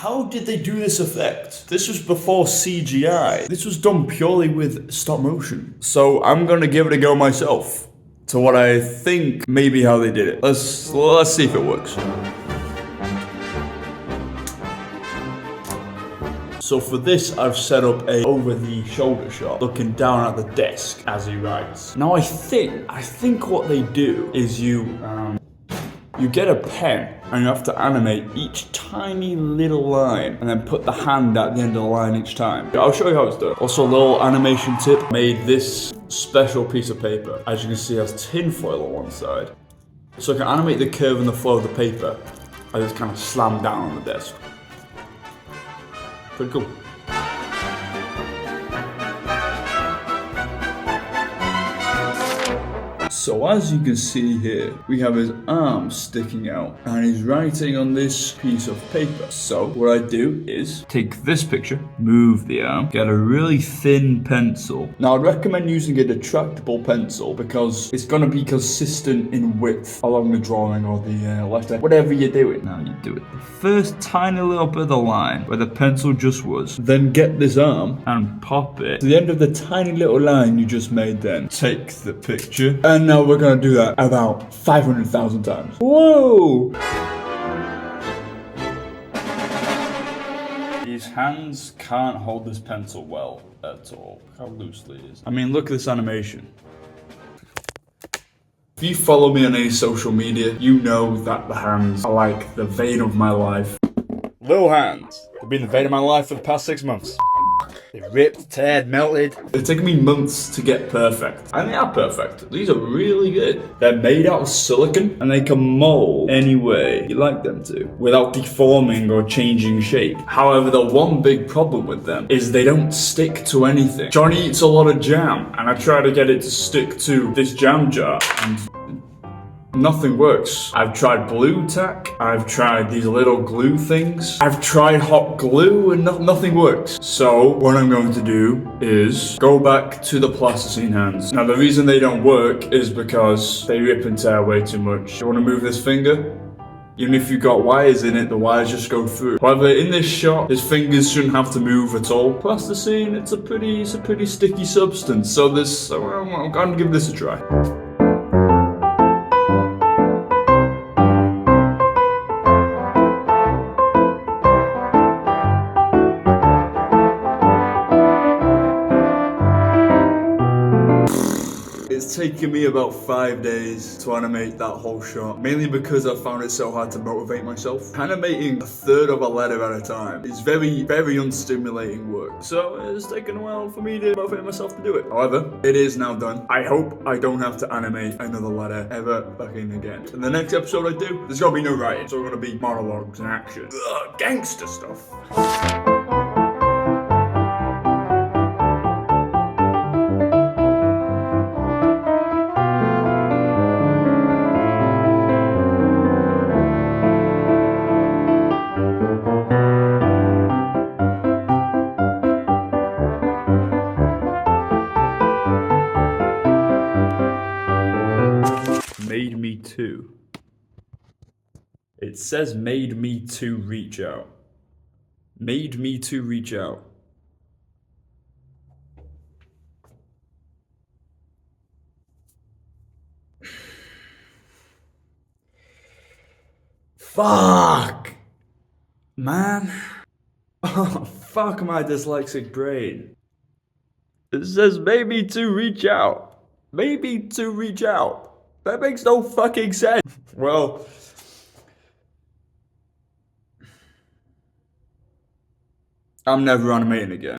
How did they do this effect? This was before CGI. This was done purely with stop motion. So I'm gonna give it a go myself. To what I think maybe how they did it. Let's see if it works. So for this, I've set up a over-the-shoulder shot, looking down at the desk as he writes. Now I think what they do is you get a pen and you have to animate each tiny little line and then put the hand at the end of the line each time. I'll show you how it's done. Also, a little animation tip, made this special piece of paper. As you can see, it has tin foil on one side. So I can animate the curve and the flow of the paper. I just kind of slam down on the desk. Pretty cool. So as you can see here, we have his arm sticking out and he's writing on this piece of paper. So what I do is take this picture, move the arm, get a really thin pencil. Now I'd recommend using a retractable pencil because it's gonna be consistent in width along the drawing or the left hand, whatever you're doing. Now you do it. The first tiny little bit of the line where the pencil just was. Then get this arm and pop it to the end of the tiny little line you just made then. Take the picture and now we're gonna do that about 500,000 times. Whoa! His hands can't hold this pencil well at all. Look how loosely it is. I mean, look at this animation. If you follow me on any social media, you know that the hands are like the vein of my life. Little hands. They've been the vein of my life for the past 6 months. They ripped, teared, melted. It's taken me months to get perfect. And they are perfect. These are really good. They're made out of silicone and they can mold any way you like them to without deforming or changing shape. However, the one big problem with them is they don't stick to anything. Johnny eats a lot of jam and I try to get it to stick to this jam jar and nothing works. I've tried blue tack, I've tried these little glue things, I've tried hot glue and nothing works. So what I'm going to do is go back to the plasticine hands. Now the reason they don't work is because they rip and tear way too much. You want to move this finger? Even if you've got wires in it, the wires just go through. However, in this shot, his fingers shouldn't have to move at all. Plasticine, it's a pretty sticky substance. So I'm gonna give this a try. It's taken me about 5 days to animate that whole shot, mainly because I found it so hard to motivate myself. Animating a third of a letter at a time is very unstimulating work, so it's taken a while for me to motivate myself to do it. However, it is now done. I hope I don't have to animate another letter ever fucking again. In the next episode I do, there's gonna be no writing, it's all gonna be monologues and action. Gangster stuff. Made me to. It says made me to reach out. Made me to reach out. Fuck! Man. Oh, fuck my dyslexic brain. It says maybe to reach out. Maybe to reach out. That makes no fucking sense. Well, I'm never animating again.